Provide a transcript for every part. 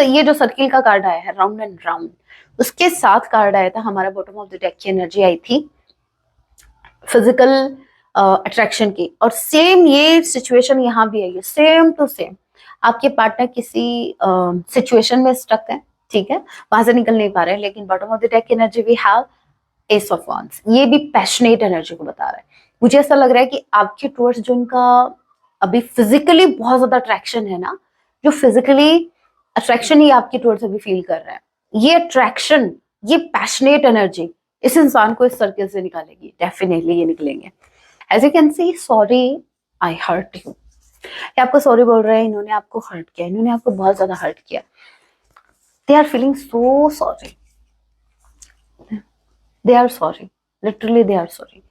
ये जो सर्किल का कार्ड आया है राउंड एंड राउंड, उसके साथ कार्ड आया था हमारा बॉटम ऑफ द डेक की एनर्जी आई थी फिजिकल अट्रैक्शन की। और सेम ये सिचुएशन यहाँ भी आई है, सेम टू सेम। आपके पार्टनर किसी सिचुएशन में स्टक है, ठीक है, वहां से निकल नहीं पा रहे हैं, लेकिन bottom of the deck energy we have ace of wands. ये भी पैशनेट एनर्जी को बता रहा है। मुझे ऐसा लग रहा है कि आपके टुवर्ड्स जो उनका अभी फिजिकली बहुत ज्यादा अट्रैक्शन है ना, जो फिजिकली अट्रैक्शन ही आपके टुवर्ड्स अभी फील कर रहा है, ये अट्रैक्शन, ये पैशनेट एनर्जी इस इंसान को इस सर्किल से निकालेगी। डेफिनेटली ये निकलेंगे। As you can see, sorry I hurt you, ये आपको सॉरी बोल रहे हैं, इन्होंने आपको हर्ट किया, इन्होंने आपको बहुत ज्यादा हर्ट किया। They are feeling so sorry, they are sorry, literally they are sorry.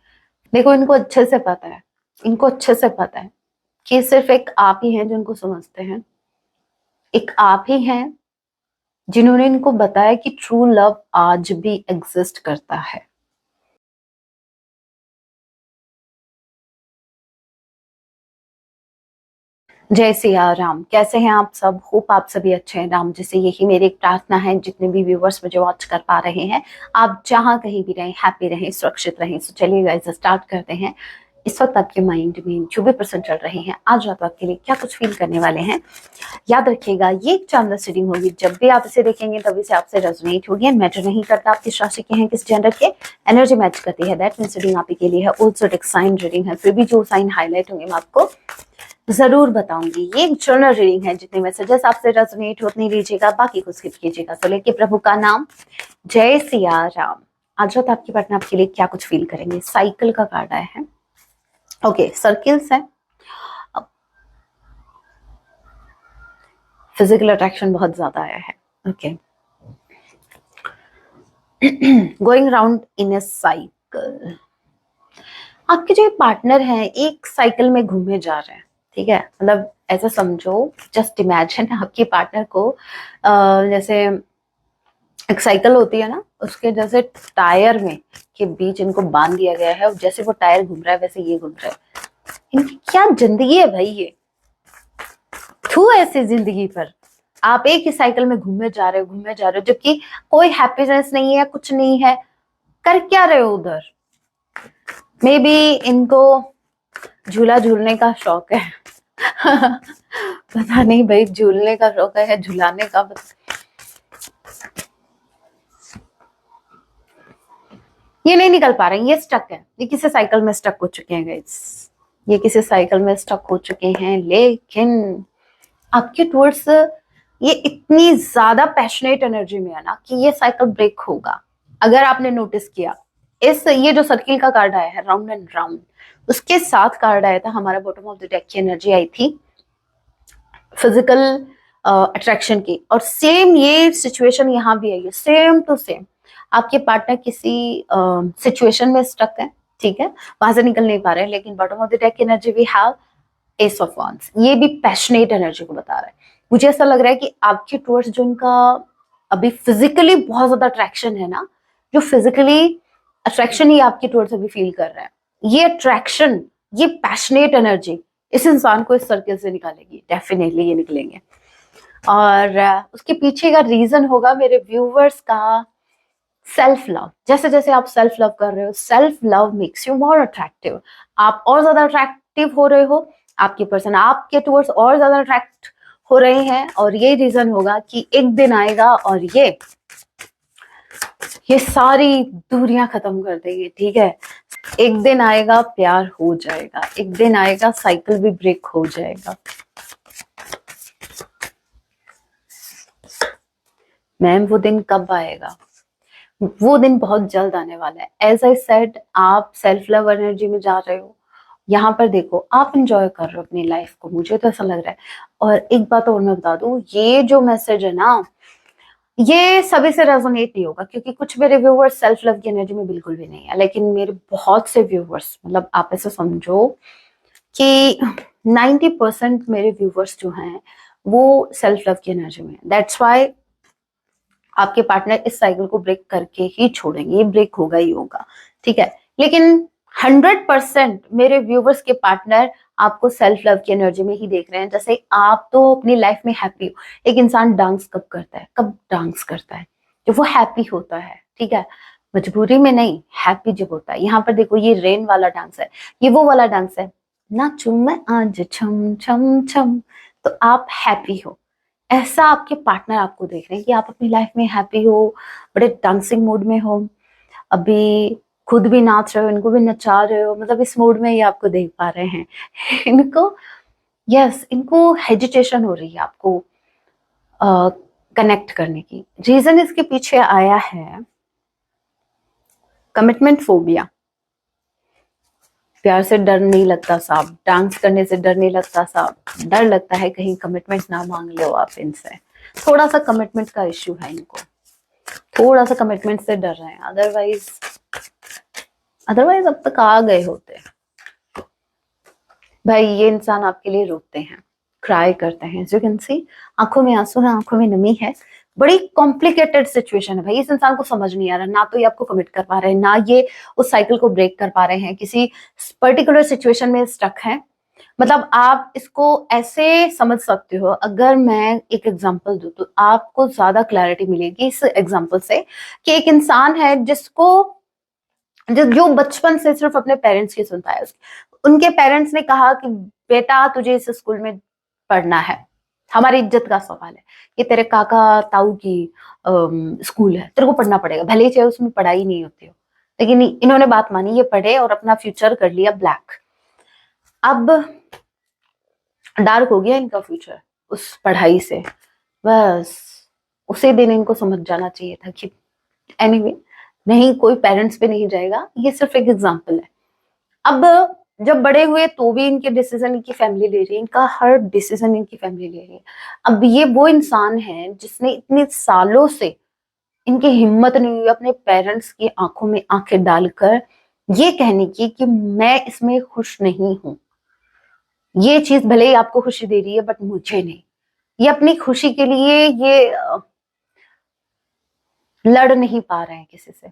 देखो, इनको अच्छे से पता है, इनको अच्छे से पता है कि सिर्फ एक आप ही हैं जो इनको समझते हैं, एक आप ही हैं जिन्होंने इनको बताया कि ट्रू लव आज भी एग्जिस्ट करता है। जय सिया राम। कैसे हैं आप सब? होप आप सभी अच्छे हैं। राम जी से यही मेरी एक प्रार्थना है, जितने भी व्यूवर्स मुझे वॉच कर पा रहे हैं, आप जहां कहीं भी रहें, हैप्पी रहें, सुरक्षित रहें। तो चलिए गाइस स्टार्ट करते हैं। इस वक्त आपके माइंड में जो भी पर्सन चल रहे हैं, आज रात आपके लिए क्या कुछ फील करने वाले हैं, याद रखिएगा ये एक चांदस रीडिंग होगी। जब भी आप इसे देखेंगे तभी से आपसे रेजोनेट होगी। एंड मैटर नहीं करता आप किस राशि के हैं, किस जेंडर के, एनर्जी मैच करती है, दैट मींस रीडिंग आप ही के लिए है। ऑल्सो एक साइन रीडिंग है, फिर भी जो साइन हाईलाइट होंगे मैं आपको जरूर बताऊंगी। ये एक जनरल रीडिंग है, जितने मैसेजेस आपसे रेजोनेट हो उतनी लीजिएगा, बाकी को स्किप कीजिएगा। तो लेके प्रभु का नाम, जय सिया राम। आज रात आपकी पार्टनर आपके लिए क्या कुछ फील करेंगे। साइकिल का कार्ड आया है, ओके, सर्किल्स है, फिजिकल अट्रैक्शन बहुत ज्यादा आया है, okay, going round in A cycle. आपके जो पार्टनर हैं एक साइकिल में घूमे जा रहे हैं, ठीक है, मतलब ऐसा समझो, जस्ट इमेजिन आपके पार्टनर को जैसे एक साइकिल होती है ना, उसके जैसे टायर में के बीच इनको बांध दिया गया है, और जैसे वो टायर घूम रहा है वैसे ये घूम रहा है। इनकी क्या जिंदगी है भाई, ये थू ऐसी जिंदगी पर। आप एक ही साइकिल में घूमे जा रहे हो, जबकि कोई हैप्पीनेस नहीं है, कुछ नहीं है, कर क्या रहे हो उधर। मे बी इनको झूला झूलने का शौक है पता नहीं भाई, झूलने का शौक है, झुलाने का। ये नहीं निकल पा रहे हैं, ये स्टक है, ये किसी साइकिल में स्टक हो चुके हैं गाइस, ये किसी साइकिल में स्टक हो चुके हैं। लेकिन आपके टुवर्ड्स ये इतनी ज्यादा पैशनेट एनर्जी में है ना कि ये साइकिल ब्रेक होगा। अगर आपने नोटिस किया, ये जो सर्किल का कार्ड आया है राउंड एंड राउंड, उसके साथ कार्ड आया था हमारा बॉटम ऑफ द डेक की एनर्जी आई थी फिजिकल अट्रैक्शन की। और सेम ये सिचुएशन यहाँ भी आई है, सेम टू सेम। आपके पार्टनर किसी सिचुएशन में स्टक है, ठीक है, वहां से निकल नहीं पा रहे हैं, लेकिन bottom of the deck energy we have ace of wands. ये भी पैशनेट एनर्जी को बता रहा है। मुझे ऐसा लग रहा है कि आपके टुवर्ड्स जो उनका अभी फिजिकली बहुत ज्यादा अट्रैक्शन है ना, जो फिजिकली अट्रैक्शन ही आपके टुवर्ड्स अभी फील कर रहा है, ये अट्रैक्शन, ये पैशनेट एनर्जी इस इंसान को इस सर्किल से निकालेगी। डेफिनेटली ये निकलेंगे। और उसके पीछे का रीजन होगा मेरे व्यूवर्स का सेल्फ लव। जैसे जैसे आप सेल्फ लव कर रहे हो, self love makes you more attractive. आप और ज्यादा अट्रैक्टिव हो रहे हो, आपके पर्सन आपके टुवर्ड्स और ज्यादा अट्रैक्ट हो रहे हैं। और ये रीजन होगा कि एक दिन आएगा और ये सारी दूरियां खत्म कर देगी, ठीक है। एक दिन आएगा प्यार हो जाएगा, एक दिन आएगा साइकिल भी ब्रेक हो जाएगा। मैम वो दिन कब आएगा? वो दिन बहुत जल्द आने वाला है। एज आई सेड, आप सेल्फ लव एनर्जी में जा रहे हो, यहाँ पर देखो आप इंजॉय कर रहे हो अपनी लाइफ को, मुझे तो ऐसा लग रहा है। और एक बात और मैं बता दूं, ये जो मैसेज है ना, ये सभी से रेजोनेट नहीं होगा, क्योंकि कुछ मेरे व्यूवर्स सेल्फ लव की एनर्जी में बिल्कुल भी नहीं है, लेकिन मेरे बहुत से व्यूवर्स, मतलब आप ऐसे समझो कि 90% मेरे व्यूवर्स जो हैं वो सेल्फ लव की एनर्जी में। दैट्स वाई आपके पार्टनर इस साइकिल को ब्रेक करके ही छोड़ेंगे, ये ब्रेक होगा ही होगा, ठीक है। लेकिन 100% मेरे व्यूवर्स के पार्टनर आपको सेल्फ लव की एनर्जी में ही देख रहे हैं। जैसे आप तो अपनी लाइफ में हैप्पी हो। एक इंसान डांस कब करता है, कब डांस करता है? जब वो हैप्पी होता है, ठीक है, मजबूरी में नहीं, हैप्पी जब होता है। यहाँ पर देखो ये रेन वाला डांस है, ये वो वाला डांस है, नाचू मैं आज छम छम छम। तो आप हैप्पी हो, ऐसा आपके पार्टनर आपको देख रहे हैं कि आप अपनी लाइफ में हैप्पी हो, बड़े डांसिंग मूड में हो, अभी खुद भी नाच रहे हो, इनको भी नचा रहे हो, मतलब इस मूड में ये आपको देख पा रहे हैं। इनको इनको हेजिटेशन हो रही है आपको कनेक्ट करने की। रीजन इसके पीछे आया है कमिटमेंट फोबिया। प्यार से डर नहीं लगता साहब, डांस करने से डर नहीं लगता साहब, डर लगता है कहीं कमिटमेंट ना मांग लो आप इनसे। थोड़ा सा कमिटमेंट का इश्यू है इनको, थोड़ा सा कमिटमेंट से डर रहे हैं, अदरवाइज अब तक आ गए होते। भाई ये इंसान आपके लिए रोते हैं, क्राई करते हैं, जो कैन सी आंखों में आंसू है, आंखों में नमी है। बड़ी कॉम्प्लिकेटेड सिचुएशन है भाई, इस इंसान को समझ नहीं आ रहा, ना तो ये आपको कमिट कर पा रहे हैं, ना ये उस साइकिल को ब्रेक कर पा रहे हैं, किसी पर्टिकुलर सिचुएशन में स्टक है। मतलब आप इसको ऐसे समझ सकते हो, अगर मैं एक एग्जांपल दूं तो आपको ज्यादा क्लैरिटी मिलेगी इस एग्जांपल से, कि एक इंसान है जिसको जो बचपन से सिर्फ अपने पेरेंट्स की सुनता है। उनके पेरेंट्स ने कहा कि बेटा तुझे इस स्कूल में पढ़ना है, हमारी इज्जत का सवाल है, ये तेरे काका ताऊ की स्कूल है, तेरे को पढ़ना पड़ेगा, भले ही चाहे उसमें पढ़ाई नहीं होती हो। लेकिन इन्होंने बात मानी, ये पढ़े और अपना फ्यूचर कर लिया ब्लैक। अब डार्क हो गया इनका फ्यूचर उस पढ़ाई से। बस उसी दिन इनको समझ जाना चाहिए था कि एनीवे नहीं, कोई पेरेंट्स पे नहीं जाएगा, ये सिर्फ एक एग्जांपल है। अब जब बड़े हुए तो भी इनके डिसीजन इनकी फैमिली ले रही है, इनका हर डिसीजन इनकी फैमिली ले रही है। अब ये वो इंसान है जिसने इतने सालों से इनकी हिम्मत नहीं हुई अपने पेरेंट्स की आंखों में आंखें डालकर ये कहने की कि मैं इसमें खुश नहीं हूं, ये चीज भले ही आपको खुशी दे रही है बट मुझे नहीं। ये अपनी खुशी के लिए ये लड़ नहीं पा रहे हैं किसी से।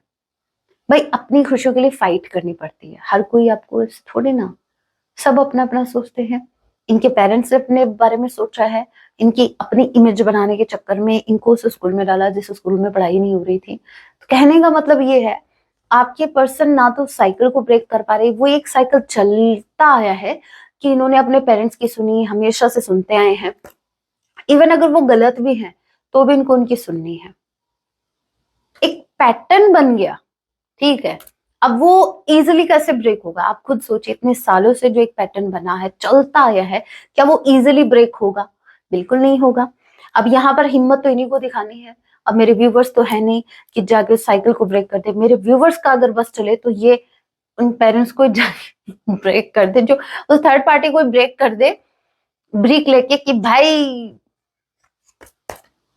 भाई अपनी खुशियों के लिए फाइट करनी पड़ती है, हर कोई आपको थोड़े ना, सब अपना अपना सोचते हैं। इनके पेरेंट्स ने अपने बारे में सोचा है, इनकी अपनी इमेज बनाने के चक्कर में इनको उस स्कूल में डाला जिस स्कूल में पढ़ाई नहीं हो रही थी। तो कहने का मतलब ये है, आपके पर्सन ना तो साइकिल को ब्रेक कर पा रहे, वो एक साइकिल चलता आया है कि इन्होंने अपने पेरेंट्स की सुनी, हमेशा से सुनते आए हैं। इवन अगर वो गलत भी हैं तो भी इनको उनकी सुननी है, एक पैटर्न बन गया, ठीक है। अब वो इजिली कैसे ब्रेक होगा, आप खुद सोचिए, इतने सालों से जो एक पैटर्न बना है, चलता आया है, क्या वो इजिली ब्रेक होगा? बिल्कुल नहीं होगा। अब यहाँ पर हिम्मत तो इन्हीं को दिखानी है। अब मेरे व्यूवर्स तो है नहीं कि जाके साइकिल को ब्रेक कर दे, मेरे व्यूवर्स का अगर बस चले तो ये उन पेरेंट्स को ब्रेक कर दे, जो उस थर्ड पार्टी को ब्रेक कर दे, ब्रेक लेके कि भाई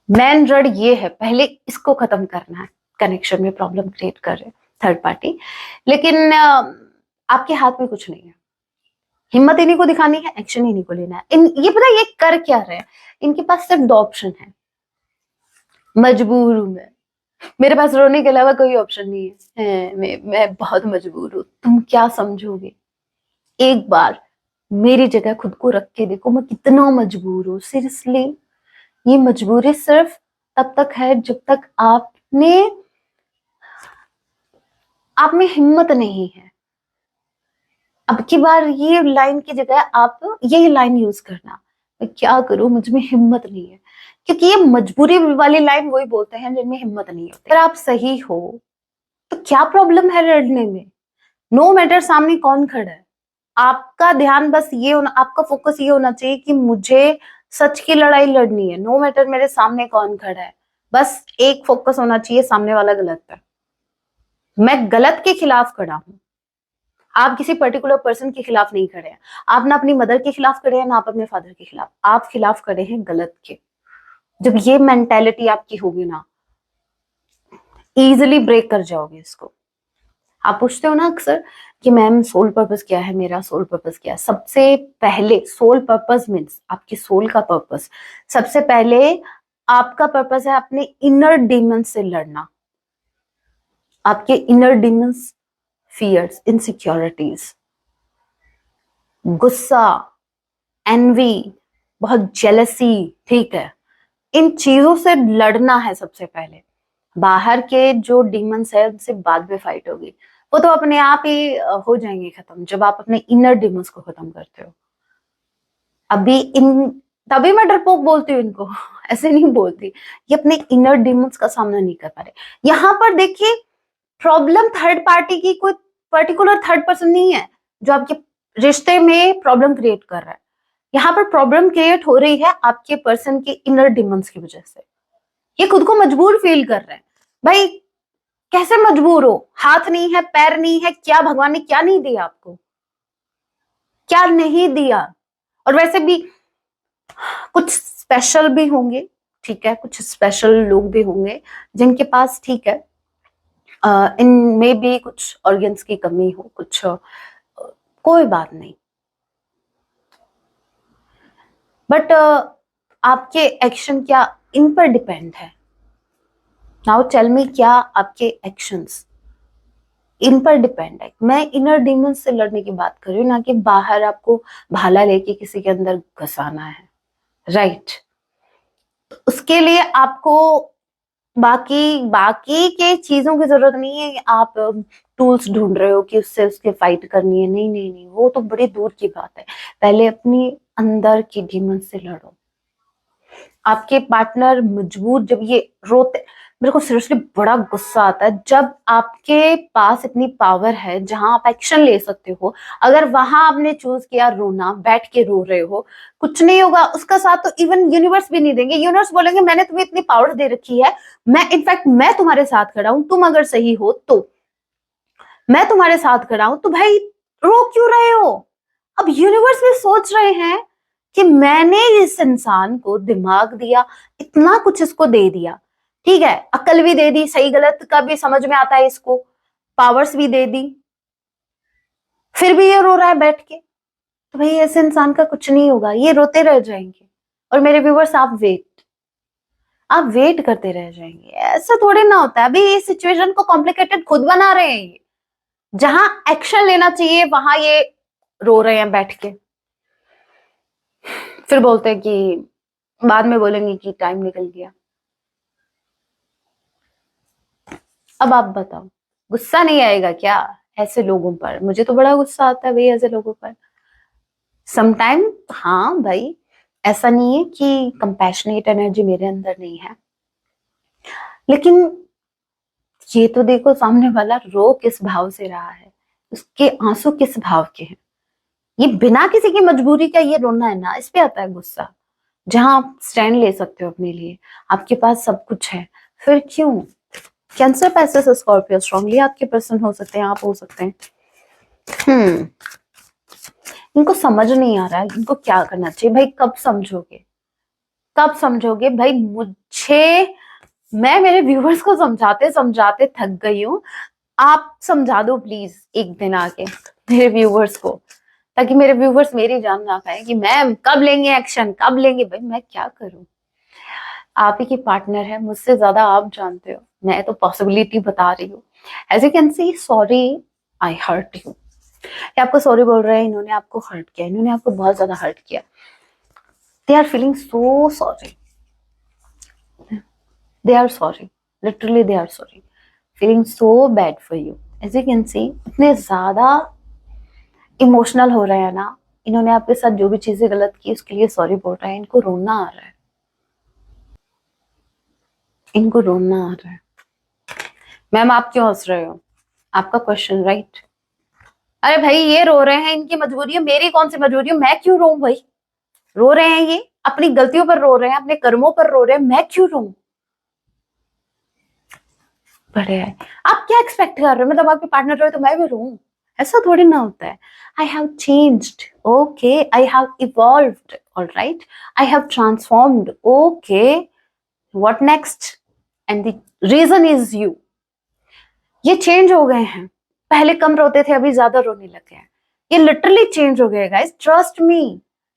मैन रड ये है, पहले इसको खत्म करना है, कनेक्शन में प्रॉब्लम क्रिएट कर रहे थर्ड पार्टी। लेकिन आपके हाथ में कुछ नहीं है, हिम्मत इन्हीं को दिखानी है, एक्शन इन्हीं को लेना है। ये पता ये कर क्या रहे हैं, इनके पास सिर्फ दो ऑप्शन है, मजबूर हूं मैं, मेरे पास रोने के अलावा कोई ऑप्शन नहीं है, मैं बहुत मजबूर हूं। तुम क्या समझोगे, एक बार मेरी जगह खुद को रख के देखो, मैं कितना मजबूर हूं। सीरियसली ये मजबूरी सिर्फ तब तक है जब तक आप में हिम्मत नहीं है। अब की बार ये लाइन की जगह आप यही लाइन यूज करना, मैं क्या करूं, मुझ में हिम्मत नहीं है। क्योंकि ये मजबूरी वाली लाइन वही बोलते हैं जिनमें हिम्मत नहीं होती। अगर आप सही हो तो क्या प्रॉब्लम है लड़ने में? नो मैटर सामने कौन खड़ा है, आपका ध्यान बस ये होना, आपका फोकस ये होना चाहिए कि मुझे सच की लड़ाई लड़नी है, नो मैटर मेरे सामने कौन खड़ा है। बस एक फोकस होना चाहिए, सामने वाला गलत है, मैं गलत के खिलाफ खड़ा हूं। आप किसी पर्टिकुलर पर्सन के खिलाफ नहीं खड़े हैं, आप ना अपनी मदर के खिलाफ खड़े हैं, ना आप अपने फादर के खिलाफ, आप खिलाफ खड़े हैं गलत के। जब ये मेंटेलिटी आपकी होगी ना, इजिली ब्रेक कर जाओगे इसको। आप पूछते हो ना अक्सर कि मैम सोल पर्पस क्या है, मेरा सोल पर्पस क्या है? सबसे पहले सोल पर्पस मीन्स आपकी सोल का पर्पस, सबसे पहले आपका पर्पस है अपने इनर डीमंस से लड़ना, आपके इनर डीमंस, फियर्स, इनसिक्योरिटीज। गुस्सा, एनवी, बहुत जेलसी, ठीक है, इन चीजों से लड़ना है सबसे पहले। बाहर के जो डीमंस है उनसे बाद में फाइट होगी, वो तो अपने आप ही हो जाएंगे खत्म जब आप अपने इनर डीमंस को खत्म करते हो। अभी इन तभी मैं डरपोक बोलती हूँ इनको ऐसे नहीं बोलती, ये अपने इनर डीमंस का सामना नहीं कर पा रहे। यहाँ पर देखिए, प्रॉब्लम थर्ड पार्टी की, कोई पर्टिकुलर थर्ड पर्सन नहीं है जो आपके रिश्ते में प्रॉब्लम क्रिएट कर रहा है। यहाँ पर प्रॉब्लम क्रिएट हो रही है आपके पर्सन के इनर डिमंस की वजह से। ये खुद को मजबूर फील कर रहे हैं। भाई कैसे मजबूर हो? हाथ नहीं है, पैर नहीं है, क्या भगवान ने क्या नहीं दिया आपको? क्या नहीं दिया? और वैसे भी कुछ स्पेशल भी होंगे, ठीक है, कुछ स्पेशल लोग भी होंगे जिनके पास, ठीक है, इनमें भी कुछ ऑर्गन्स की कमी हो, कुछ कोई बात नहीं, बट आपके एक्शन क्या इन पर डिपेंड है। नाउ टेल मी, क्या आपके एक्शंस इन पर डिपेंड है? मैं इनर डीमंस से लड़ने की बात कर रही हूँ, ना कि बाहर आपको भाला लेके किसी के अंदर घुसाना है, राइट? तो उसके लिए आपको बाकी बाकी के चीजों की जरूरत नहीं है। आप टूल्स ढूंढ रहे हो कि उससे उसके फाइट करनी है, नहीं नहीं नहीं, वो तो बड़ी दूर की बात है। पहले अपनी अंदर की डीमन से लड़ो। आपके पार्टनर मजबूर, जब ये रोते, मेरे को सीरियसली बड़ा गुस्सा आता है जब आपके पास इतनी पावर है जहां आप एक्शन ले सकते हो, अगर वहां आपने चूज किया रोना, बैठ के रो रहे हो, कुछ नहीं होगा उसका साथ, तो इवन यूनिवर्स भी नहीं देंगे। यूनिवर्स बोलेंगे मैंने तुम्हें इतनी पावर दे रखी है, मैं इनफैक्ट मैं तुम्हारे साथ खड़ा हूं, तुम अगर सही हो तो मैं तुम्हारे साथ खड़ा हूं, तो भाई रो क्यों रहे हो? अब यूनिवर्स भी सोच रहे हैं कि मैंने इस इंसान को दिमाग दिया, इतना कुछ इसको दे दिया, ठीक है, अकल भी दे दी, सही गलत का भी समझ में आता है इसको, पावर्स भी दे दी, फिर भी ये रो रहा है बैठ के, तो भाई ऐसे इंसान का कुछ नहीं होगा, ये रोते रह जाएंगे। और मेरे व्यूवर्स, आप वेट करते रह जाएंगे। ऐसा थोड़ी ना होता है। अभी इस सिचुएशन को कॉम्प्लिकेटेड खुद बना रहे हैं ये। जहां एक्शन लेना चाहिए वहां ये रो रहे हैं बैठ के, फिर बोलते हैं कि बाद में बोलेंगे कि टाइम निकल गया। अब आप बताओ, गुस्सा नहीं आएगा क्या ऐसे लोगों पर? मुझे तो बड़ा गुस्सा आता है भाई ऐसे लोगों पर समटाइम। हाँ भाई, ऐसा नहीं है कि कंपैशनेट एनर्जी मेरे अंदर नहीं है, लेकिन ये तो देखो सामने वाला रो किस भाव से रहा है, उसके आंसू किस भाव के हैं। ये बिना किसी की मजबूरी का ये रोना है ना, इस पे आता है गुस्सा। जहां आप स्टैंड ले सकते हो अपने लिए, आपके पास सब कुछ है, फिर क्यों? कैंसर, पैसेस, स्कॉर्पियो स्ट्रांगली आपके पर्सन हो सकते हैं, आप हो सकते हैं। इनको समझ नहीं आ रहा है इनको क्या करना चाहिए। भाई कब समझोगे, कब समझोगे भाई? मैं मेरे व्यूवर्स को समझाते समझाते थक गई हूँ। आप समझा दो प्लीज एक दिन आके मेरे व्यूवर्स को, ताकि मेरे व्यूवर्स मेरी जान ना खाए कि मैम कब लेंगे एक्शन, कब लेंगे। भाई मैं क्या करूं? आप ही की पार्टनर है, मुझसे ज्यादा आप जानते हो, मैं तो पॉसिबिलिटी बता रही हूँ। As you can see, sorry I hurt you. ये आपको सॉरी बोल रहे हैं, इन्होंने आपको हर्ट किया, इन्होंने आपको बहुत ज्यादा हर्ट किया। They are feeling so sorry, they are sorry, literally they are sorry, feeling so bad for you. As you can see, इतने ज्यादा इमोशनल हो रहे हैं ना, इन्होंने आपके साथ जो भी चीजें गलत की उसके लिए सॉरी बोल रहे हैं। इनको रोना आ रहा है, इनको रोना आ रहा है। मैम आप क्यों हंस रहे हो? आपका क्वेश्चन राइट। अरे भाई ये रो रहे हैं, इनकी मजबूरी है, मेरी कौन सी मजबूरी है? मैं क्यों रो भाई? रो रहे हैं ये अपनी गलतियों पर रो रहे हैं, अपने कर्मों पर रो रहे हैं, मैं क्यों रो? बड़े है, आप क्या एक्सपेक्ट कर रहे हो? मतलब आपके पार्टनर रोए तो मैं भी रो? ऐसा थोड़ी ना होता है। I have changed, okay, I have evolved, alright, I have transformed, okay, what next? And the reason is you. ये चेंज हो गए हैं, पहले कम रोते थे, अभी ज्यादा रोने लग गए हैं। ये लिटरली चेंज हो गए गाइस, ट्रस्ट मी,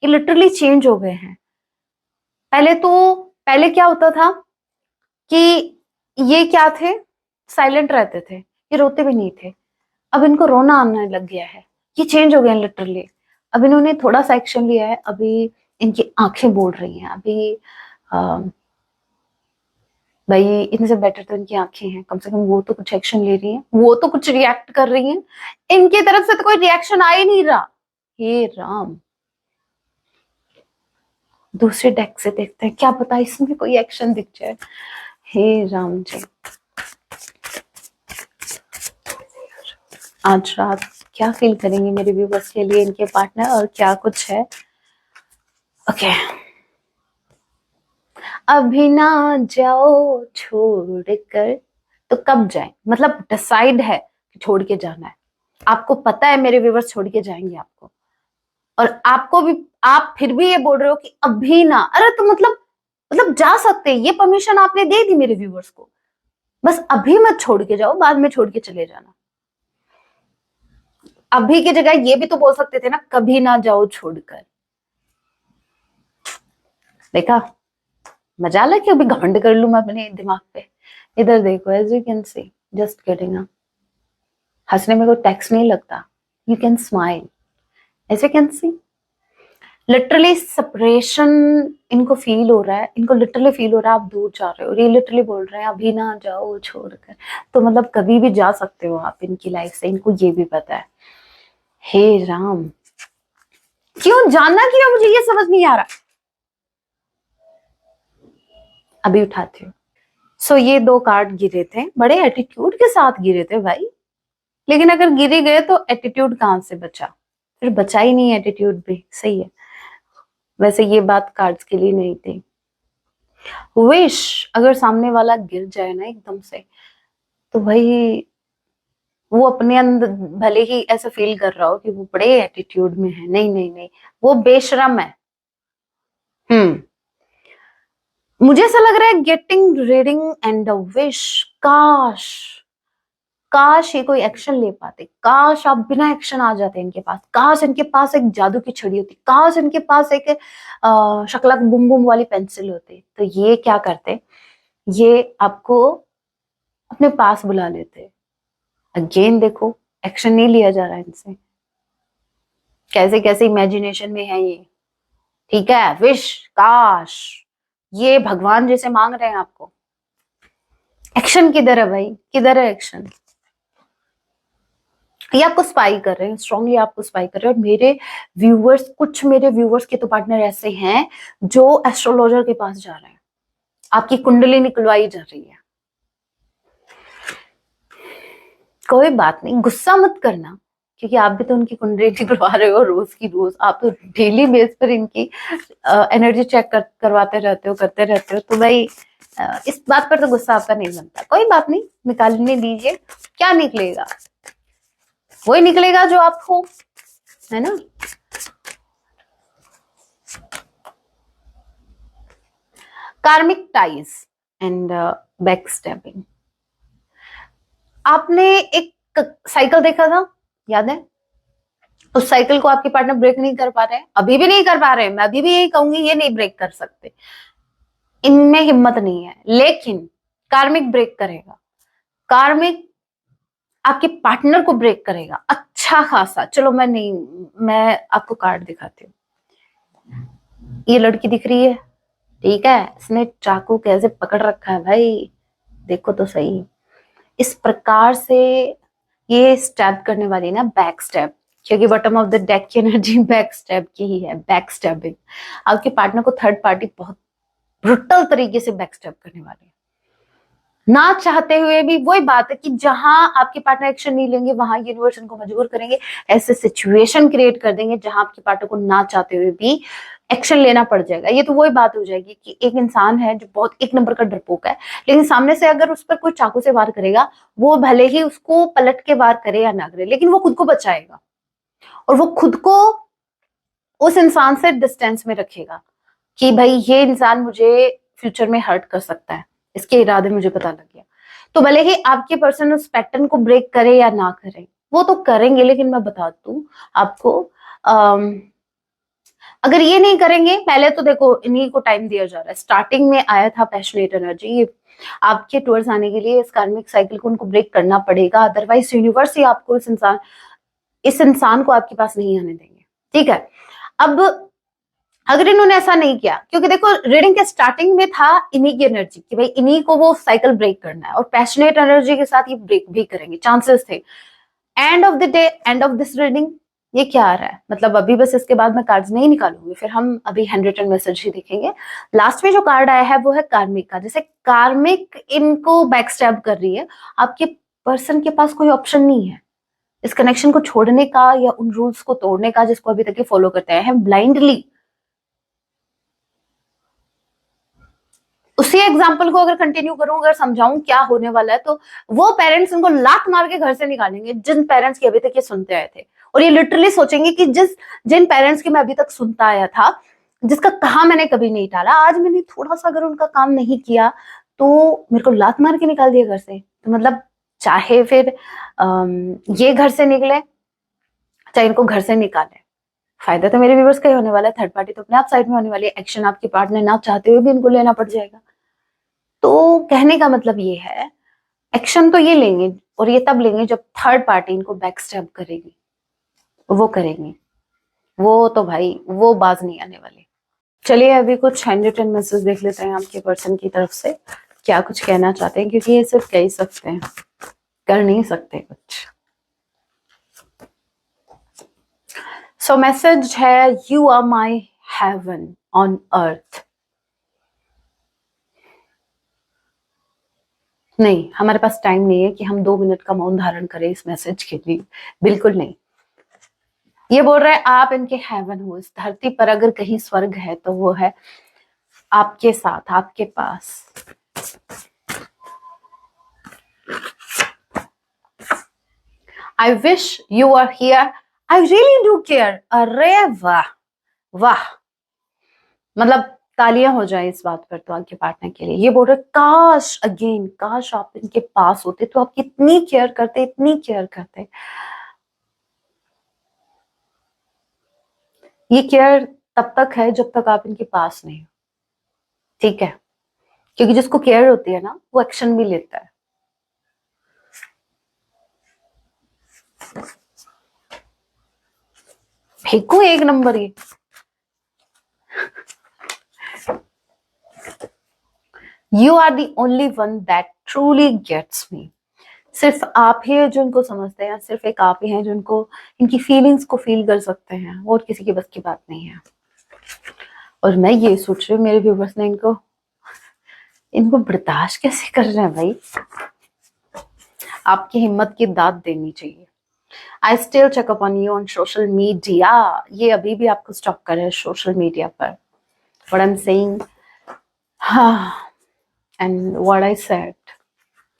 ये लिटरली चेंज हो गए हैं। पहले क्या होता था कि ये क्या थे, साइलेंट रहते थे, ये रोते भी नहीं थे। अब इनको रोना आने लग गया है, ये चेंज हो गए हैं लिटरली। अब इन्होंने थोड़ा सा एक्शन लिया है, अभी इनकी आंखें बोल रही हैं, अभी भाई इनसे बेटर तो इनकी आंखें हैं, कम से कम वो तो कुछ एक्शन ले रही हैं, वो तो कुछ रिएक्ट कर रही हैं। इनकी तरफ से तो कोई रिएक्शन आ ही नहीं रहा। हे राम, दूसरे डेक से देखते हैं, क्या पता इसमें कोई एक्शन दिख जाए। हे राम जी, आज रात क्या फील करेंगे मेरे व्यूवर्स के लिए इनके पार्टनर, और क्या कुछ है। ओके, अभी ना जाओ छोड़कर, तो कब जाए, मतलब डिसाइड है कि छोड़ के जाना है। आपको पता है मेरे व्यूवर्स छोड़ के जाएंगे आपको, और आपको भी, आप फिर भी ये बोल रहे हो कि अभी ना। अरे तो मतलब जा सकते हैं, ये परमिशन आपने दे दी मेरे व्यूवर्स को, बस अभी मत छोड़ के जाओ, बाद में छोड़ के चले जाना। अभी की जगह ये भी तो बोल सकते थे ना, कभी ना जाओ छोड़कर। देखा, मजाल है कि अभी घमंड कर लू मैं अपने दिमाग पे। इधर देखो, as you can see, just kidding. हंसने में कोई टैक्स नहीं लगता, you can smile, as you can see. Literally separation इनको फील हो रहा है, इनको लिटरली फील हो रहा है आप दूर जा रहे हो, ये लिटरली बोल रहे हैं अभी ना जाओ छोड़कर। तो मतलब कभी भी जा सकते हो आप इनकी लाइफ से, इनको ये भी पता है। हे राम, क्यों जाना, क्यों, मुझे ये समझ नहीं आ रहा। अभी उठाती हूँ। सो ये 2 कार्ड गिरे थे, बड़े एटीट्यूड के साथ गिरे थे भाई, लेकिन अगर गिरे गए तो एटीट्यूड कहां से बचा, फिर बचा ही नहीं एटीट्यूड भी। सही है, वैसे ये बात कार्ड्स के लिए नहीं थी। विश, अगर सामने वाला गिर जाए ना एकदम से, तो भाई वो अपने अंदर भले ही ऐसा फील कर रहा हो कि वो बड़े एटीट्यूड में है, नहीं नहीं नहीं, वो बेशरम है। मुझे ऐसा लग रहा है getting reading and a wish. काश काश ये कोई एक्शन ले पाते, काश आप बिना एक्शन आ जाते इनके पास, काश इनके पास एक जादू की छड़ी होती, काश इनके पास एक शकलक बुम बुम वाली पेंसिल होती, तो ये क्या करते, ये आपको अपने पास बुला लेते। अगेन देखो, एक्शन नहीं लिया जा रहा है इनसे, कैसे कैसे इमेजिनेशन में है ये। ठीक है, विश, काश, ये भगवान जैसे मांग रहे हैं आपको। एक्शन किधर है भाई, किधर है एक्शन। ये आपको स्पाई कर रहे हैं, स्ट्रांगली आपको स्पाई कर रहे हैं। और मेरे व्यूअर्स, कुछ मेरे व्यूअर्स के तो पार्टनर ऐसे हैं जो एस्ट्रोलॉजर के पास जा रहे हैं, आपकी कुंडली निकलवाई जा रही है। कोई बात नहीं, गुस्सा मत करना, क्योंकि आप भी तो उनकी कुंडली निकलवा रहे हो रोज की रोज, आप तो डेली बेस पर इनकी एनर्जी चेक करवाते रहते हो, करते रहते हो, तो भाई इस बात पर तो गुस्सा आपका नहीं बनता। कोई बात नहीं, निकालने दीजिए, क्या निकलेगा वही निकलेगा जो आप हो, है ना। कार्मिक टाइज एंड बैक स्टैबिंग। आपने एक साइकिल देखा था, याद है, उस साइकिल को आपके पार्टनर ब्रेक नहीं कर पा रहे हैं, अभी भी नहीं कर पा रहे हैं, मैं अभी भी यही कहूंगी, ये नहीं ब्रेक कर सकते, इनमें हिम्मत नहीं है, लेकिन कार्मिक ब्रेक करेगा। कार्मिक आपके पार्टनर को ब्रेक करेगा अच्छा खासा। चलो मैं आपको कार्ड दिखाती हूँ। ये लड़की दिख रही है, ठीक है, इसने चाकू कैसे पकड़ रखा है भाई, देखो तो सही। इस प्रकार से ये स्टैब करने वाली ना, बैक स्टैब, क्योंकि बॉटम ऑफ द डेक की एनर्जी बैक स्टैब की ही है, बैक स्टैबिंग। आपके पार्टनर को थर्ड पार्टी बहुत ब्रुटल तरीके से बैक स्टैब करने वाली है, ना चाहते हुए भी। वही बात है कि जहां आपके पार्टनर एक्शन नहीं लेंगे, वहां यूनिवर्स इनको मजबूर करेंगे, ऐसे सिचुएशन क्रिएट कर देंगे जहां आपके पार्टनर को ना चाहते हुए भी एक्शन लेना पड़ जाएगा। ये तो वही बात हो जाएगी कि एक इंसान है जो बहुत एक नंबर का डरपोक है, लेकिन सामने से अगर उस पर कोई चाकू से वार करेगा, वो भले ही उसको पलट के वार करे या ना करे, लेकिन वो खुद को बचाएगा, और वो खुद को उस इंसान से डिस्टेंस में रखेगा कि भाई ये इंसान मुझे फ्यूचर में हर्ट कर सकता है, इसके इरादे मुझे पता लग गया। तो भले ही आपके पर्सन उस पैटर्न को ब्रेक करे या ना करे, वो तो करेंगे, लेकिन मैं बता दूं आपको, अगर ये नहीं करेंगे, पहले तो देखो इन्हीं को टाइम दिया जा रहा है। स्टार्टिंग में आया था पैशनेट एनर्जी, आपके टूवर्ड्स आने के लिए इस कार्मिक साइकिल को उनको ब्रेक करना पड़ेगा, अदरवाइज यूनिवर्स ही आपको इस इंसान को आपके पास नहीं आने देंगे। ठीक है। अब अगर इन्होंने ऐसा नहीं किया, क्योंकि देखो रीडिंग के स्टार्टिंग में था इन्हीं की एनर्जी कि भाई इन्हीं को वो साइकिल ब्रेक करना है, और पैशनेट एनर्जी के साथ ये ब्रेक भी करेंगे, चांसेस थे। End of the day, end of this reading, ये क्या आ रहा है, मतलब अभी बस इसके बाद मैं कार्ड्स नहीं निकालूंगी, फिर हम अभी हैंड रिटन मैसेज ही देखेंगे। लास्ट में जो कार्ड आया है वो है कार्मिक का। जैसे कार्मिक इनको बैकस्टैब कर रही है, आपके पर्सन के पास कोई ऑप्शन नहीं है इस कनेक्शन को छोड़ने का या उन रूल्स को तोड़ने का जिसको अभी तक ये फॉलो करते हैं ब्लाइंडली। उसी एग्जाम्पल को अगर कंटिन्यू करूं, अगर समझाऊं क्या होने वाला है, तो वो पेरेंट्स इनको लात मार के घर से निकालेंगे जिन पेरेंट्स की अभी तक ये सुनते आए थे, और ये लिटरली सोचेंगे कि जिन पेरेंट्स की मैं अभी तक सुनता आया था, जिसका कहा मैंने कभी नहीं टाला, आज मैंने थोड़ा सा अगर उनका काम नहीं किया तो मेरे को लात मार के निकाल दिया घर से। तो मतलब चाहे फिर ये घर से निकले, चाहे इनको घर से निकाले, फायदा तो मेरे व्यूवर्स का ही होने वाला है। थर्ड पार्टी तो अपने आप साइड में होने वाली है, एक्शन आपके पार्टनर ना चाहते हुए भी इनको लेना पड़ जाएगा। तो कहने का मतलब ये है, एक्शन तो ये लेंगे, और ये तब लेंगे जब थर्ड पार्टी इनको बैक स्टेप करेगी, वो करेंगे। वो तो भाई वो बाज नहीं आने वाली। चलिए अभी कुछ हैंड रिटन मैसेज देख लेते हैं आपके पर्सन की तरफ से, क्या कुछ कहना चाहते हैं, क्योंकि ये सिर्फ कह ही सकते हैं, कर नहीं सकते कुछ। सो मैसेज है, you are my heaven on earth. नहीं, हमारे पास टाइम नहीं है कि हम 2 मिनट का मौन धारण करें इस मैसेज के लिए, बिल्कुल नहीं। ये बोल रहे हैं आप इनके हेवन हो, इस धरती पर अगर कहीं स्वर्ग है तो वो है आपके साथ, आपके पास। I wish you are here, I really do care. अरे वाह वाह, मतलब तालियां हो जाए इस बात पर तो आपके पार्टनर के लिए। ये बोल रहे काश, अगेन काश आप इनके पास होते तो आप कितनी केयर करते, इतनी केयर करते। ये केयर तब तक है जब तक आप इनके पास नहीं हो, ठीक है, क्योंकि जिसको केयर होती है ना वो एक्शन भी लेता है। फेंको एक नंबर ये। You are the only one that truly gets me. सिर्फ आप ही है जो इनको समझते हैं, सिर्फ एक आप ही हैं जो इनको, इनकी फीलिंग्स को फील कर सकते हैं, और किसी की बस की बात नहीं है। और मैं ये सोच रही हूँ मेरे व्यूवर्स ने इनको इनको बर्दाश्त कैसे कर रहे हैं भाई। आपकी हिम्मत की दाद देनी चाहिए। I still check up on you on social media. ये अभी भी आपको स्टॉक कर रहे हैं सोशल मीडिया पर। व्हाट आई एम सेइंग, हाँ, एंड व्हाट आई सेड,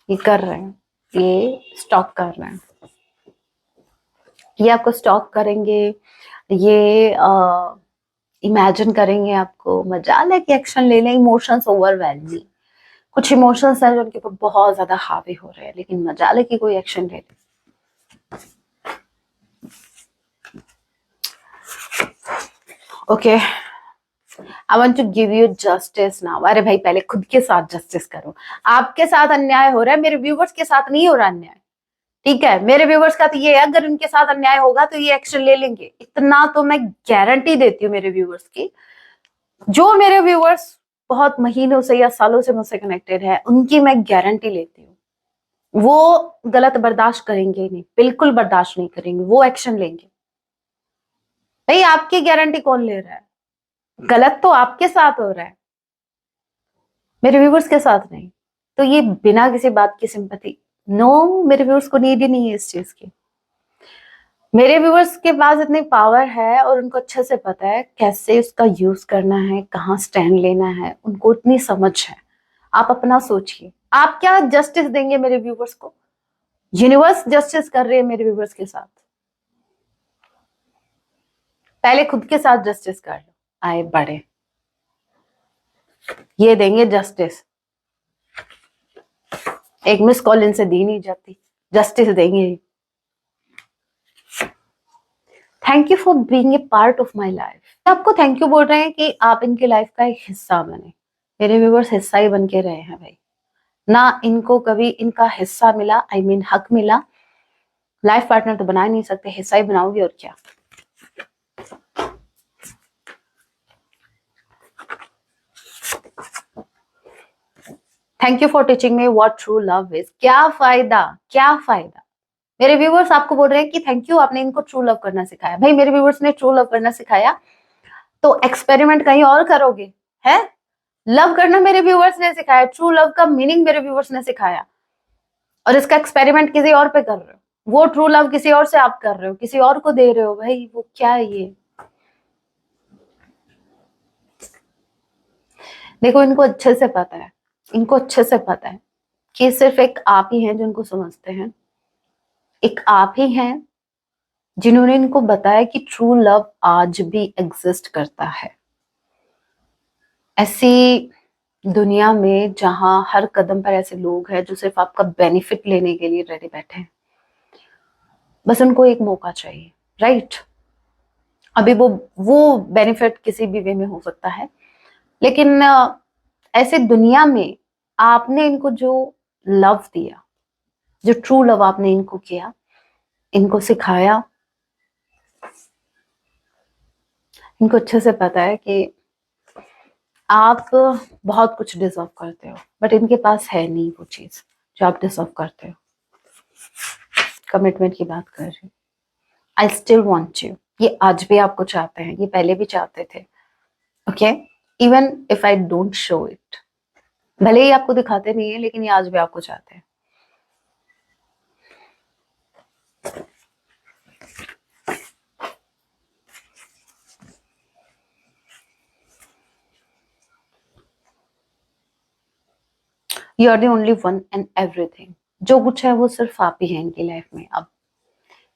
ये कर रहे हैं, ये स्टॉक कर रहे हैं, ये आपको स्टॉक करेंगे, ये इमेजिन करेंगे आपको, मजाल है कि एक्शन ले लें। इमोशंस ओवरवेलमिंग, कुछ इमोशंस हैं जो उनके ऊपर बहुत ज्यादा हावी हो रहे हैं, लेकिन मजाल है कि कोई एक्शन ले ले। Okay, I want to give you justice now. अरे भाई पहले खुद के साथ जस्टिस करो। आपके साथ अन्याय हो रहा है, मेरे व्यूवर्स के साथ नहीं हो रहा अन्याय, ठीक है। मेरे व्यूवर्स का तो ये है, अगर उनके साथ अन्याय होगा तो ये एक्शन ले लेंगे, इतना तो मैं गारंटी देती हूँ मेरे व्यूवर्स की। जो मेरे व्यूवर्स बहुत महीनों से या सालों से मुझसे कनेक्टेड है, उनकी मैं गारंटी लेती हूँ, वो गलत बर्दाश्त करेंगे नहीं, बिल्कुल बर्दाश्त नहीं करेंगे, वो एक्शन लेंगे। भाई आपकी गारंटी कौन ले रहा है, गलत तो आपके साथ हो रहा है, मेरे व्यूवर्स के साथ नहीं। तो ये बिना किसी बात की सिंपैथी, नो, मेरे व्यूवर्स को नीड ही नहीं है इस चीज की। मेरे व्यूवर्स के पास इतनी पावर है और उनको अच्छे से पता है कैसे उसका यूज करना है, कहाँ स्टैंड लेना है, उनको इतनी समझ है। आप अपना सोचिए, आप क्या जस्टिस देंगे मेरे व्यूवर्स को। यूनिवर्स जस्टिस कर रहे हैं मेरे व्यूवर्स के साथ, पहले खुद के साथ जस्टिस कर लो। आए बड़े, ये देंगे जस्टिस। एक मिस कॉल इनसे दी नहीं जाती, जस्टिस देंगे। Thank you for being a part of my life. आपको थैंक यू बोल रहे हैं कि आप इनकी लाइफ का एक हिस्सा बने। मेरे व्यूवर्स हिस्सा ही बन के रहे हैं भाई, ना इनको कभी इनका हिस्सा मिला, आई मीन हक मिला। लाइफ पार्टनर तो बना ही नहीं सकते, हिस्सा ही बनाओगे और क्या। Thank you for teaching me what true love is. क्या फायदा, क्या फायदा। मेरे व्यूवर्स आपको बोल रहे हैं कि थैंक यू, आपने इनको ट्रू लव करना सिखाया। भाई मेरे व्यूवर्स ने ट्रू लव करना सिखाया तो एक्सपेरिमेंट कहीं और करोगे? है लव करना मेरे व्यूवर्स ने सिखाया, ट्रू लव का मीनिंग मेरे व्यूवर्स ने सिखाया, और इसका एक्सपेरिमेंट किसी और पे कर रहे हो। वो ट्रू लव किसी और से आप कर रहे हो, किसी और को दे रहे हो। भाई वो क्या है ये? देखो इनको अच्छे से पता है, इनको अच्छे से पता है कि सिर्फ एक आप ही हैं जो इनको समझते हैं, एक आप ही हैं जिन्होंने इनको बताया कि ट्रू लव आज भी एग्जिस्ट करता है। ऐसी दुनिया में जहां हर कदम पर ऐसे लोग हैं जो सिर्फ आपका बेनिफिट लेने के लिए रेडी बैठे हैं, बस उनको एक मौका चाहिए, राइट? अभी वो बेनिफिट किसी भी वे में हो सकता है, लेकिन ऐसे दुनिया में आपने इनको जो लव दिया, जो ट्रू लव आपने इनको किया, इनको सिखाया, इनको अच्छे से पता है कि आप बहुत कुछ डिजर्व करते हो, बट इनके पास है नहीं वो चीज जो आप डिजर्व करते हो। कमिटमेंट की बात कर रही हूँ। आई स्टिल वॉन्ट यू, ये आज भी आपको चाहते हैं, ये पहले भी चाहते थे। Okay, even if I don't show it, भले ही आपको दिखाते नहीं है, लेकिन ये आज भी आपको चाहते हैं। You are the only one and everything. जो कुछ है वो सिर्फ आप ही है इनकी लाइफ में अब,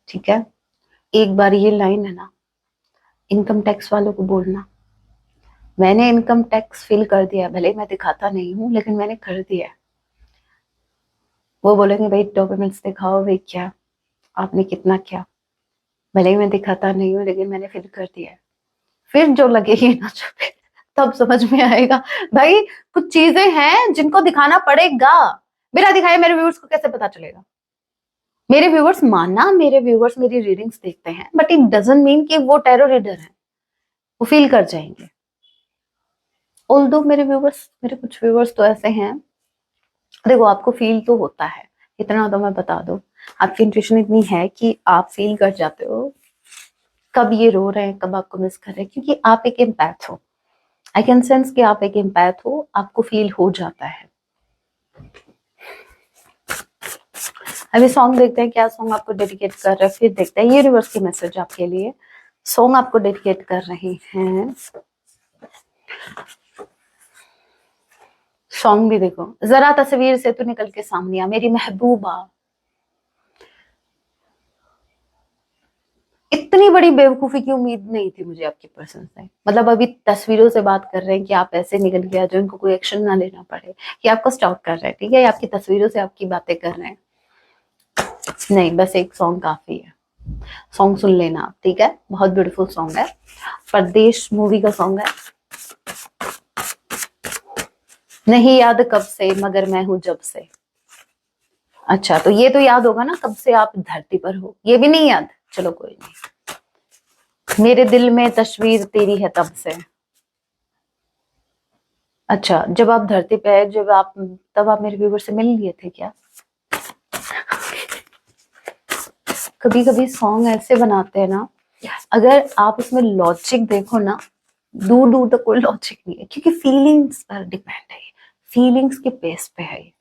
ठीक है? एक बार ये लाइन है ना, इनकम टैक्स वालों को बोलना, मैंने इनकम टैक्स फिल कर दिया, भले मैं दिखाता नहीं हूँ लेकिन मैंने कर दिया। वो बोलेंगे भाई डॉक्यूमेंट्स दिखाओ, भाई क्या आपने कितना किया, भले ही मैं दिखाता नहीं हूँ लेकिन मैंने फिल कर दिया। फिर जो लगेगी ना छुपे, तब समझ में आएगा भाई कुछ चीजें हैं जिनको दिखाना पड़ेगा। बिना दिखाए मेरे व्यूअर्स को कैसे पता चलेगा? मेरे व्यूअर्स मानना, मेरे व्यूअर्स मेरी रीडिंग्स देखते हैं, बट इट डजंट मीन कि वो टैरो रीडर है, वो फील कर जाएंगे। ऑल्दो मेरे व्यूअर्स, मेरे कुछ व्यूअर्स तो ऐसे हैं, देखो आपको फील तो होता है, इतना तो मैं बता दूं, आपकी इंट्यूशन इतनी है कि आप फील कर जाते हो कब ये रो रहे हैं, कब आपको मिस कर रहे हैं, क्योंकि आप एक एम्पैथ हो। आई कैन सेंस कि आप एक एम्पैथ हो, आपको फील हो जाता है। अभी सॉन्ग देखते हैं, क्या सॉन्ग आपको डेडिकेट कर रहे हैं, फिर देखते हैं यूनिवर्स की मैसेज आपके लिए। सॉन्ग आपको डेडिकेट कर रहे हैं, सॉन्ग भी देखो। जरा तस्वीर से तू निकल के सामने आ मेरी महबूबा। इतनी बड़ी बेवकूफी की उम्मीद नहीं थी मुझे आपके पर्सन से। मतलब अभी तस्वीरों से बात कर रहे हैं कि आप ऐसे निकल के आ जाओ, इनको कोई एक्शन ना लेना पड़े, कि आपको स्टॉक कर रहे हैं, ठीक है? आपकी तस्वीरों से आपकी बातें कर रहे हैं। नहीं, बस एक सॉन्ग काफी है, सॉन्ग सुन लेना आप, ठीक है? बहुत ब्यूटीफुल सॉन्ग है, परदेश मूवी का सॉन्ग है। नहीं याद कब से मगर मैं हूं जब से। अच्छा, तो ये तो याद होगा ना, कब से आप धरती पर हो, ये भी नहीं याद? चलो कोई नहीं। मेरे दिल में तस्वीर तेरी है तब से। अच्छा, जब आप धरती पे आए, जब आप, तब आप मेरे व्यूवर से मिल लिए थे क्या? कभी कभी सॉन्ग ऐसे बनाते हैं ना, अगर आप उसमें लॉजिक देखो ना, दूर दूर तक कोई लॉजिक नहीं है, क्योंकि फीलिंग्स पर डिपेंड है, फीलिंग्स के बेस पे है।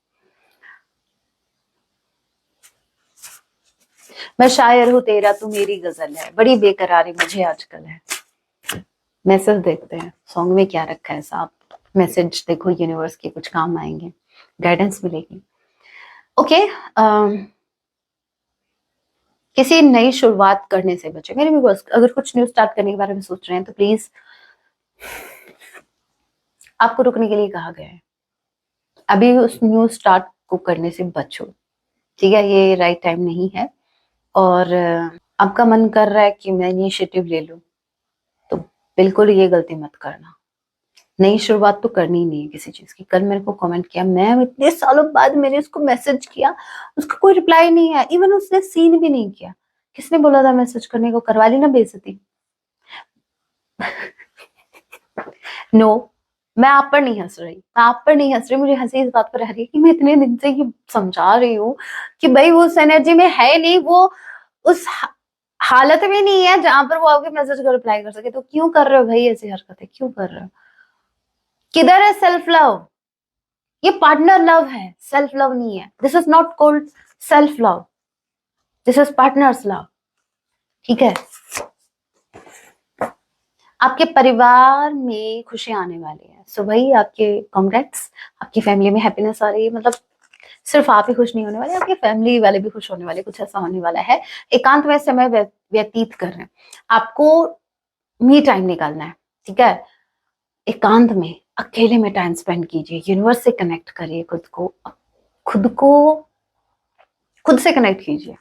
मैं शायर हूँ तेरा तू मेरी गजल है, बड़ी बेकरारी मुझे आजकल है। मैसेज देखते हैं सॉन्ग में क्या रखा है साहब, मैसेज देखो, यूनिवर्स के कुछ काम आएंगे, गाइडेंस मिलेगी। ओके, किसी नई शुरुआत करने से बचे मेरे व्यूअर्स। अगर कुछ न्यू स्टार्ट करने के बारे में सोच रहे हैं तो प्लीज, आपको रुकने के लिए कहा गया है, अभी उस न्यू स्टार्ट को करने से बचो, ठीक है? ये राइट टाइम नहीं है। और आपका मन कर रहा है कि मैं इनिशिएटिव ले लूं, तो बिल्कुल ये गलती मत करना। नई शुरुआत तो करनी ही नहीं है किसी चीज की। कल मेरे को कमेंट किया, मैं इतने सालों बाद मैंने उसको मैसेज किया, उसका कोई रिप्लाई नहीं आया, इवन उसने सीन भी नहीं किया। किसने बोला था मैसेज करने को? करवा ली ना बेइज्जती। नो, मैं आप पर नहीं हंस रही, मैं आप पर नहीं हंस रही, मुझे हंसी इस बात पर आ रही है कि मैं इतने दिन से ये समझा रही हूँ कि भाई वो उस एनर्जी में है नहीं, वो उस हालत में नहीं है जहां पर वो आपके मैसेज को रिप्लाई कर सके। तो क्यों कर रहे हो भाई ऐसी हरकतें, क्यों कर रहे हो? किधर है सेल्फ लव? ये पार्टनर लव है, सेल्फ लव नहीं है। This is not called self love, this is partners love. ठीक है, आपके परिवार में खुशी आने वाली है, सो भाई आपके कॉन्ग्रेट्स, आपकी फैमिली में हैप्पीनेस आ रही है। मतलब सिर्फ आप ही खुश नहीं होने वाले, आपके फैमिली वाले भी खुश होने वाले, कुछ ऐसा होने वाला है। एकांत में समय व्यतीत कर रहे हैं, आपको मी टाइम निकालना है। ठीक है, एकांत में अकेले में टाइम स्पेंड कीजिए, यूनिवर्स से कनेक्ट करिए, खुद को खुद से कनेक्ट कीजिए।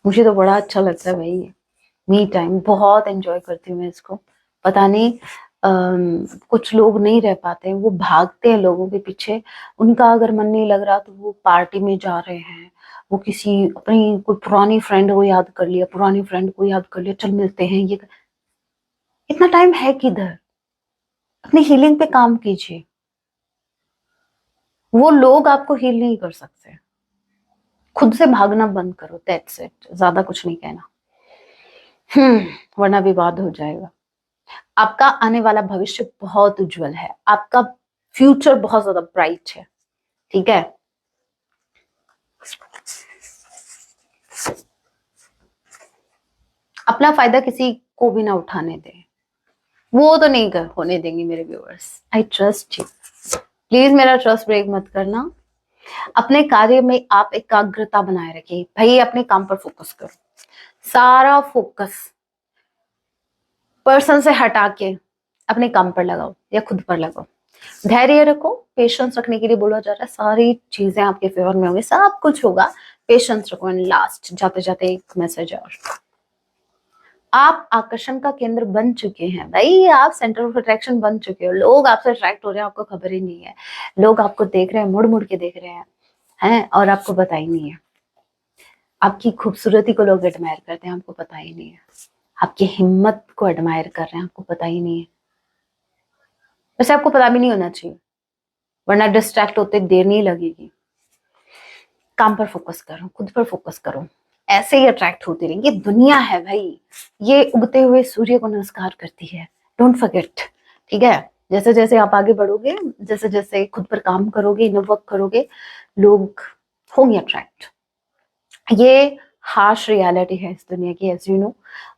मुझे तो बड़ा अच्छा लगता है भाई, मी टाइम बहुत एंजॉय करती हूँ मैं इसको। पता नहीं कुछ लोग नहीं रह पाते हैं, वो भागते हैं लोगों के पीछे। उनका अगर मन नहीं लग रहा तो वो पार्टी में जा रहे हैं, वो किसी अपनी कोई पुरानी फ्रेंड को याद कर लिया, पुरानी फ्रेंड को याद कर लिया, चल मिलते हैं। ये इतना टाइम है किधर? अपनी हीलिंग पे काम कीजिए, वो लोग आपको हील नहीं कर सकते। खुद से भागना बंद करो, दैट्स इट, ज्यादा कुछ नहीं कहना। वरना विवाद हो जाएगा। आपका आने वाला भविष्य बहुत उज्जवल है, आपका फ्यूचर बहुत ज्यादा ब्राइट है। ठीक है, अपना फायदा किसी को भी ना उठाने दें, वो तो नहीं होने देंगे मेरे viewers. I trust you, please मेरा ट्रस्ट ब्रेक मत करना। अपने कार्य में आप एकाग्रता बनाए रखिए भाई, अपने काम पर फोकस करो, सारा फोकस पर्सन से हटा के अपने काम पर लगाओ या खुद पर लगाओ। धैर्य रखो, पेशेंस रखने के लिए बोला जा रहा है, सारी चीजें आपके फेवर में होंगी, सब कुछ होगा, पेशेंस रखो। एंड लास्ट जाते जाते एक मैसेज और, आप आकर्षण का केंद्र बन चुके हैं भाई, आप सेंटर ऑफ अट्रैक्शन बन चुके हो। लोग आपसे अट्रैक्ट हो रहे हैं, आपको खबर ही नहीं है। लोग आपको देख रहे हैं, मुड़ मुड़ के देख रहे हैं और आपको पता ही नहीं है। आपकी खूबसूरती को लोग एडमायर करते हैं, आपको पता ही नहीं है। आपकी हिम्मत को एडमायर कर रहे हैं, आपको पता ही नहीं है। वैसे आपको पता भी नहीं होना चाहिए, वरना डिस्ट्रैक्ट होते देर नहीं लगेगी। काम पर फोकस करो, खुद पर फोकस करो, ऐसे ही अट्रैक्ट होती रहेंगे। दुनिया है भाई, ये उगते हुए सूर्य को नमस्कार करती है, डोंट फॉरगेट। ठीक है, जैसे जैसे आप आगे बढ़ोगे, जैसे जैसे खुद पर काम करोगे, इनर वर्क करोगे, लोग होंगे अट्रैक्ट। ये हार्श रियलिटी है इस दुनिया की, एज यू नो,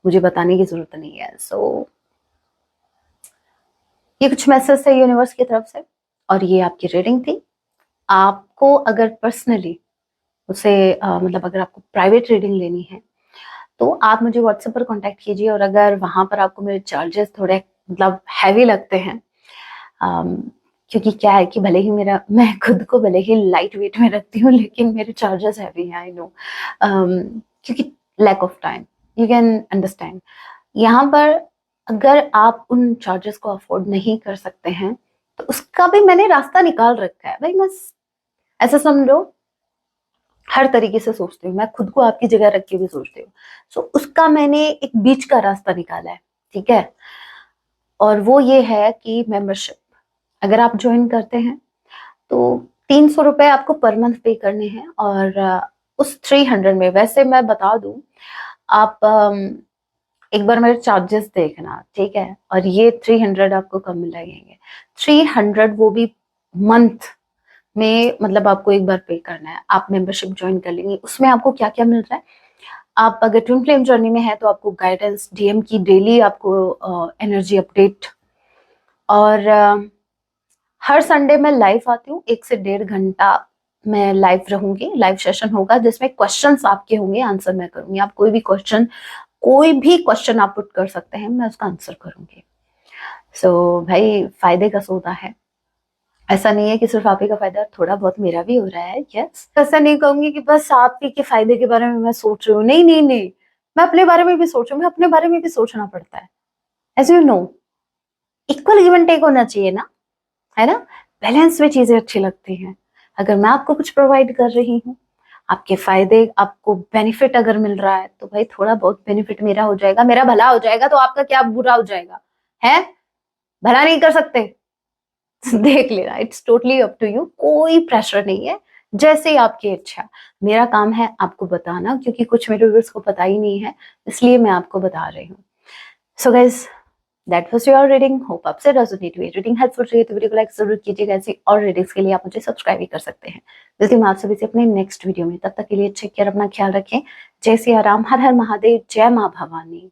मुझे बताने की जरूरत नहीं है। सो ये कुछ मैसेज थे यूनिवर्स की तरफ से, और ये आपकी रीडिंग थी। आपको अगर पर्सनली उसे मतलब अगर आपको प्राइवेट रीडिंग लेनी है तो आप मुझे व्हाट्सएप पर कांटेक्ट कीजिए। और अगर वहां पर आपको मेरे चार्जेस थोड़े मतलब हैवी लगते हैं, क्योंकि क्या है कि भले ही मैं खुद को भले ही लाइट वेट में रखती हूँ, लेकिन मेरे चार्जेस हैवी हैं, आई नो, क्योंकि lack of time, you can understand. यहाँ पर अगर आप उन चार्जेस को अफोर्ड नहीं कर सकते हैं तो उसका भी मैंने रास्ता निकाल रखा है भाई। मैं ऐसा समझो, हर तरीके से सोचती हूँ, मैं खुद को आपकी जगह रख के भी सोचती हूँ। सो उसका मैंने एक बीच का रास्ता निकाला है। ठीक है, और वो ये है कि मेंबरशिप अगर आप ज्वाइन करते हैं तो 300 रुपए आपको पर मंथ पे करने हैं। और उस 300 में, वैसे मैं बता दूं, आप एक बार मेरे चार्जेस देखना, ठीक है, और ये 300 आपको कम लगेंगे। 300 वो भी मंथ में, मतलब आपको एक बार पे करना है। आप मेंबरशिप ज्वाइन कर लेंगे, उसमें आपको क्या क्या मिल रहा है। आप अगर ट्विन फ्लेम जर्नी में है तो आपको गाइडेंस, डीएम की डेली आपको एनर्जी अपडेट, और हर संडे मैं लाइव आती हूँ, 1 से 1.5 घंटा मैं लाइव रहूंगी। लाइव सेशन होगा जिसमें क्वेश्चंस आपके होंगे, आंसर मैं करूंगी। आप कोई भी क्वेश्चन आप पुट कर सकते हैं, मैं उसका आंसर करूंगी। सो भाई फायदे का सौदा है, ऐसा नहीं है कि सिर्फ आप ही का फायदा, थोड़ा बहुत मेरा भी हो रहा है। यस, ऐसा नहीं कहूंगी कि बस आप ही के फायदे के बारे में मैं सोच रही हूँ, नहीं नहीं नहीं, मैं अपने बारे में भी सोच रही हूँ, मैं अपने बारे में भी सोचना पड़ता है। As you know, equal give and take होना चाहिए ना, है ना, बैलेंस में चीजें अच्छी लगती हैं। अगर मैं आपको कुछ प्रोवाइड कर रही हूँ, आपके फायदे, आपको बेनिफिट अगर मिल रहा है, तो भाई थोड़ा बहुत बेनिफिट मेरा हो जाएगा, मेरा भला हो जाएगा, तो आपका क्या बुरा हो जाएगा है? भला नहीं कर सकते देख लेना, it's totally up to you, कोई प्रेशर नहीं है, जैसे ही आपकी इच्छा। मेरा काम है आपको बताना, क्योंकि कुछ मेरे व्यूअर्स को पता ही नहीं है, इसलिए मैं आपको बता रही हूँ। So guys, that was your reading. Hope आपसे रेजोनेट हुई, रीडिंग हेल्पफुल रही तो वीडियो को लाइक जरूर कीजिएगा। ऐसी और रीडिंग्स के लिए आप मुझे सब्सक्राइब भी कर सकते हैं। मिलती हूँ आप सभी से अपने नेक्स्ट वीडियो में, तब तक के लिए टेक केयर, अपना ख्याल रखें। जय सिया राम, हर हर महादेव, जय माँ भवानी।